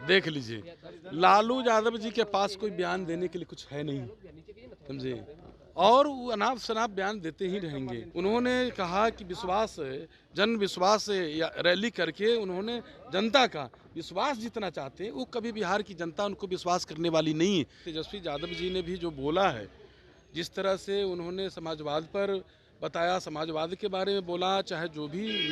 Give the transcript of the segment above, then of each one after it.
देख लीजिए, लालू यादव जी के पास कोई बयान देने के लिए कुछ है नहीं, समझे, और वो अनाप शनाप बयान देते ही रहेंगे। उन्होंने कहा कि विश्वास, जन विश्वास या रैली करके उन्होंने जनता का विश्वास जीतना चाहते हैं। वो कभी बिहार की जनता उनको विश्वास करने वाली नहीं है। तेजस्वी यादव जी ने भी जो बोला है, जिस तरह से उन्होंने समाजवाद पर बताया, समाजवाद के बारे में बोला, चाहे जो भी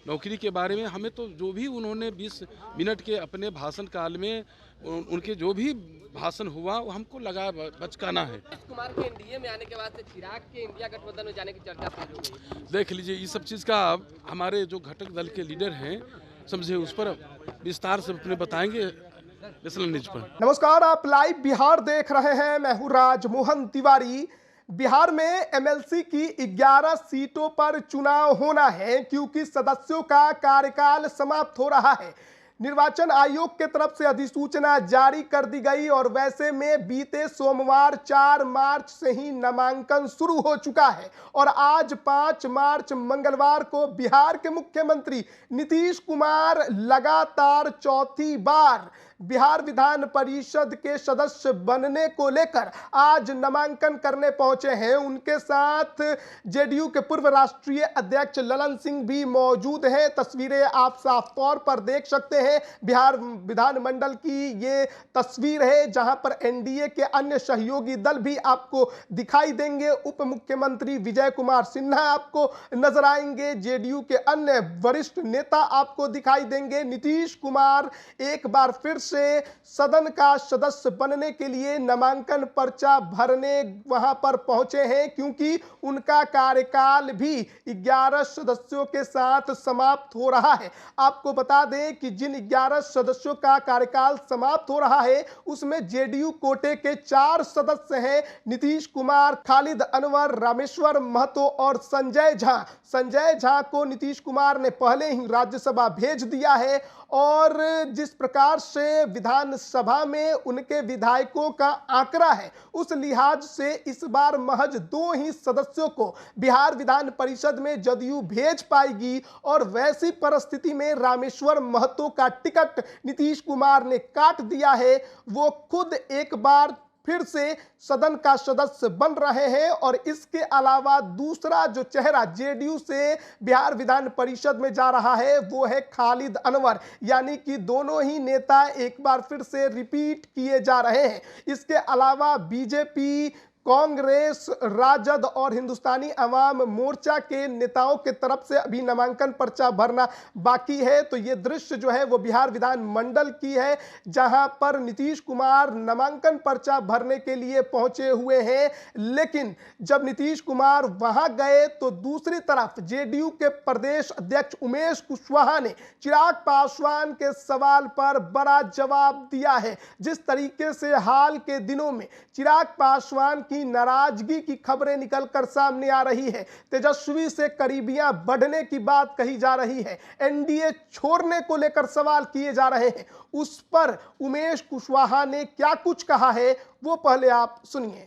नौकरी के बारे में, हमें तो जो भी उन्होंने 20 मिनट के अपने भाषण काल में उनके जो भी भाषण हुआ वो हमको लगा बचकाना है। नीतीश कुमार के एनडीए में आने के बाद से चिराग के इंडिया गठबंधन में जाने की चर्चा तेज हो गई। देख लीजिए, ये सब चीज़ का हमारे जो घटक दल के लीडर हैं, समझे, उस पर विस्तार से अपने बताएंगे नेशनल न्यूज पर। नमस्कार, आप लाइव बिहार देख रहे हैं। मैं हूं राजमोहन तिवारी। बिहार में एमएलसी की 11 सीटों पर चुनाव होना है क्योंकि सदस्यों का कार्यकाल समाप्त हो रहा है। निर्वाचन आयोग के तरफ से अधिसूचना जारी कर दी गई और वैसे में बीते सोमवार 4 मार्च से ही नामांकन शुरू हो चुका है और आज 5 मार्च मंगलवार को बिहार के मुख्यमंत्री नीतीश कुमार लगातार चौथी बार बिहार विधान परिषद के सदस्य बनने को लेकर आज नामांकन करने पहुंचे हैं। उनके साथ जेडीयू के पूर्व राष्ट्रीय अध्यक्ष ललन सिंह भी मौजूद हैं। तस्वीरें आप साफ तौर पर देख सकते हैं। बिहार विधानमंडल की ये तस्वीर है जहां पर एनडीए के अन्य सहयोगी दल भी आपको दिखाई देंगे। उप मुख्यमंत्री विजय कुमार सिन्हा आपको नजर आएंगे। जेडीयू के अन्य वरिष्ठ नेता आपको दिखाई देंगे। नीतीश कुमार एक बार फिर से सदन का सदस्य बनने के लिए नामांकन पर्चा भरने वहां पर पहुंचे हैं क्योंकि उनका कार्यकाल भी 11 सदस्यों के साथ समाप्त हो रहा है। आपको बता दें कि जिन 11 सदस्यों का कार्यकाल समाप्त हो रहा है उसमें जेडीयू कोटे के 4 सदस्य हैं, नीतीश कुमार, खालिद अनवर, रामेश्वर महतो और संजय झा। संजय झा को नीतीश कुमार ने पहले ही राज्यसभा भेज दिया है और जिस प्रकार से विधानसभा में उनके विधायकों का आंकड़ा है उस लिहाज से इस बार महज 2 ही सदस्यों को बिहार विधान परिषद में जदयू भेज पाएगी और वैसी परिस्थिति में रामेश्वर महतो का टिकट नीतीश कुमार ने काट दिया है। वो खुद एक बार फिर से सदन का सदस्य बन रहे हैं और इसके अलावा दूसरा जो चेहरा जेडीयू से बिहार विधान परिषद में जा रहा है वो है खालिद अनवर, यानी कि दोनों ही नेता एक बार फिर से रिपीट किए जा रहे हैं। इसके अलावा बीजेपी, कांग्रेस, राजद और हिंदुस्तानी अवाम मोर्चा के नेताओं के तरफ से अभी नामांकन पर्चा भरना बाकी है। तो ये दृश्य जो है वो बिहार विधान मंडल की है जहां पर नीतीश कुमार नामांकन पर्चा भरने के लिए पहुंचे हुए हैं। लेकिन जब नीतीश कुमार वहां गए तो दूसरी तरफ जेडीयू के प्रदेश अध्यक्ष उमेश कुशवाहा ने चिराग पासवान के सवाल पर बड़ा जवाब दिया है। जिस तरीके से हाल के दिनों में चिराग पासवान की नाराजगी की खबरें निकलकर सामने आ रही है, तेजस्वी से करीबियां बढ़ने की बात कही जा रही है, एनडीए छोड़ने को लेकर सवाल किए जा रहे हैं, उस पर उमेश कुशवाहा ने क्या कुछ कहा है वो पहले आप सुनिए।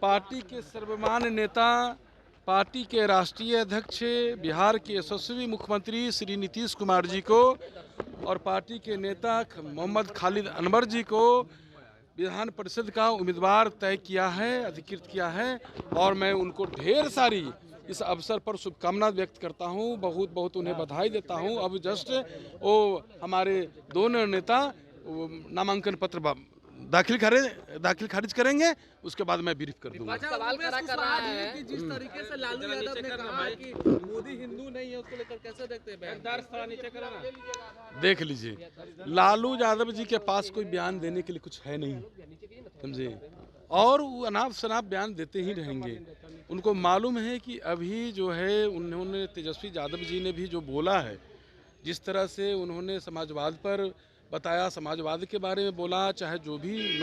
पार्टी के सर्वमान्य नेता, पार्टी के राष्ट्रीय अध्यक्ष, बिहार के यशस्वी मुख्यमंत्री श्री नीतीश कुमार जी को और पार्टी के नेता मोहम्मद खालिद अनवर जी को विधान परिषद का उम्मीदवार तय किया है, अधिकृत किया है और मैं उनको ढेर सारी इस अवसर पर शुभकामना व्यक्त करता हूं, बहुत बहुत उन्हें बधाई देता हूं। अब जस्ट वो हमारे दोनों नेता नामांकन पत्र दाखिल खारिज करेंगे, उसके बाद मैं ब्रीफ कर दूंगा। सवाल खड़ा कर रहा है कि जिस तरीके से लालू यादव ने कहा कि मोदी हिंदू नहीं है, उसको लेकर कैसे देखते हैं? देख लीजिए, लालू यादव जी के पास कोई बयान देने के लिए कुछ है नहीं, समझे, और वो अनाप शनाप बयान देते ही रहेंगे। उनको मालूम है कि अभी जो है उन्होंने तेजस्वी यादव जी ने भी जो बोला है, जिस तरह से उन्होंने समाजवाद पर बताया, समाजवाद के बारे में बोला, चाहे जो भी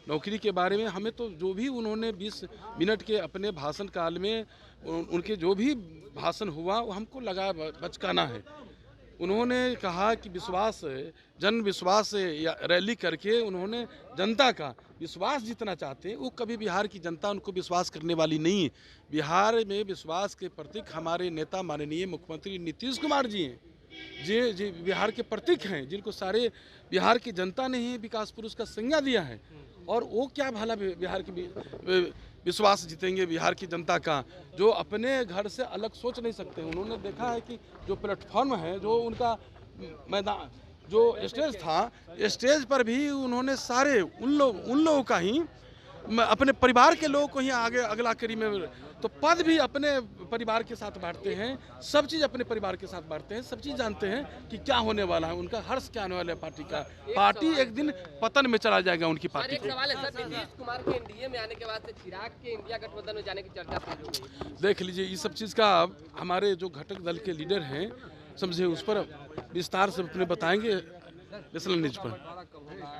नौकरी के बारे में, हमें तो जो भी उन्होंने 20 मिनट के अपने भाषण काल में उनके जो भी भाषण हुआ वो हमको लगा बचकाना है। उन्होंने कहा कि विश्वास, जन विश्वास या रैली करके उन्होंने जनता का विश्वास जीतना चाहते हैं। वो कभी बिहार की जनता उनको विश्वास करने वाली नहीं है। बिहार में विश्वास के प्रतीक हमारे नेता माननीय मुख्यमंत्री नीतीश कुमार जी हैं। जी जी बिहार के प्रतीक हैं, जिनको सारे बिहार की जनता ने ही विकास पुरुष का संज्ञा दिया है, और वो क्या भला बिहार की विश्वास जीतेंगे बिहार की जनता का, जो अपने घर से अलग सोच नहीं सकते। उन्होंने देखा है कि जो प्लेटफॉर्म है, जो उनका मैदान, जो स्टेज था, स्टेज पर भी उन्होंने सारे उन लोगों का ही, अपने परिवार के लोगों को ही आगे अगला कड़ी में, तो पद भी अपने परिवार के साथ बांटते हैं, सब चीज़ अपने परिवार के साथ बांटते हैं, सब चीज़ जानते हैं कि क्या होने वाला है, उनका हर्ष क्या होने वाला है पार्टी का। पार्टी एक दिन पतन में चला जाएगा उनकी सर पार्टी एक को। सवाल है सर, नीतीश कुमार के एनडीए में आने के बाद से चिराग के इंडिया गठबंधन में जाने की चर्चा तेज हो गई। देख लीजिए, ये सब चीज़ का हमारे जो घटक दल के लीडर हैं, समझे, उस पर विस्तार से अपने बताएंगे नेशनल न्यूज पर।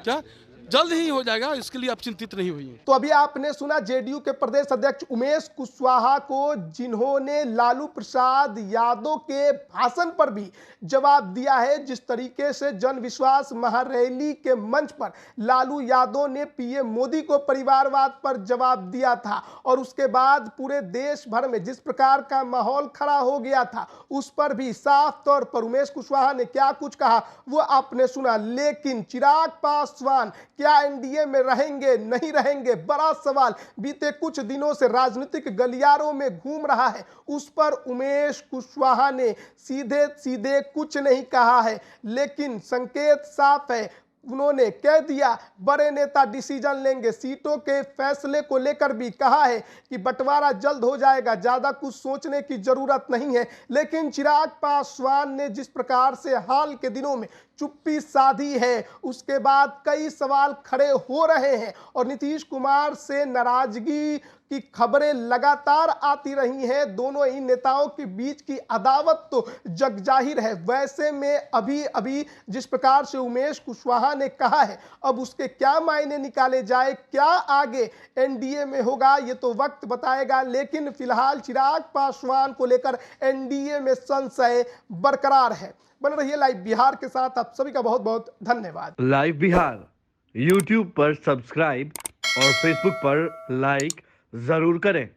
क्या जल्द ही हो जाएगा, इसके लिए आप चिंतित नहीं हुई। तो अभी आपने सुना जेडीयू के प्रदेश अध्यक्ष उमेश कुशवाहा को, जिन्होंने लालू प्रसाद यादव के भाषण पर भी जवाब दिया है। जिस तरीके से जन विश्वास महारैली के मंच पर लालू यादव ने पीएम मोदी को परिवारवाद पर जवाब दिया था, और उसके बाद पूरे देश भर में जिस प्रकार का माहौल खड़ा हो गया था, उस पर भी साफ तौर पर उमेश कुशवाहा ने क्या कुछ कहा वो आपने सुना। लेकिन चिराग पासवान क्या एनडीए में रहेंगे नहीं रहेंगे, बड़ा सवाल बीते कुछ दिनों से राजनीतिक गलियारों में घूम रहा है। उस पर उमेश कुशवाहा ने सीधे सीधे कुछ नहीं कहा है, लेकिन संकेत साफ है। उन्होंने कह दिया बड़े नेता डिसीजन लेंगे। सीटों के फैसले को लेकर भी कहा है कि बंटवारा जल्द हो जाएगा, ज्यादा कुछ सोचने की जरूरत नहीं है। लेकिन चिराग पासवान ने जिस प्रकार से हाल के दिनों में चुप्पी साधी है, उसके बाद कई सवाल खड़े हो रहे हैं, और नीतीश कुमार से नाराजगी की खबरें लगातार आती रही हैं। दोनों ही नेताओं के बीच की अदावत तो जगजाहिर है। वैसे में अभी अभी जिस प्रकार से उमेश कुशवाहा ने कहा है, अब उसके क्या मायने निकाले जाए, क्या आगे एनडीए में होगा, ये तो वक्त बताएगा। लेकिन फिलहाल चिराग पासवान को लेकर एनडीए में संशय बरकरार है। बन रहिए लाइव बिहार के साथ। आप सभी का बहुत बहुत धन्यवाद। लाइव बिहार यूट्यूब पर सब्सक्राइब और फेसबुक पर लाइक जरूर करें।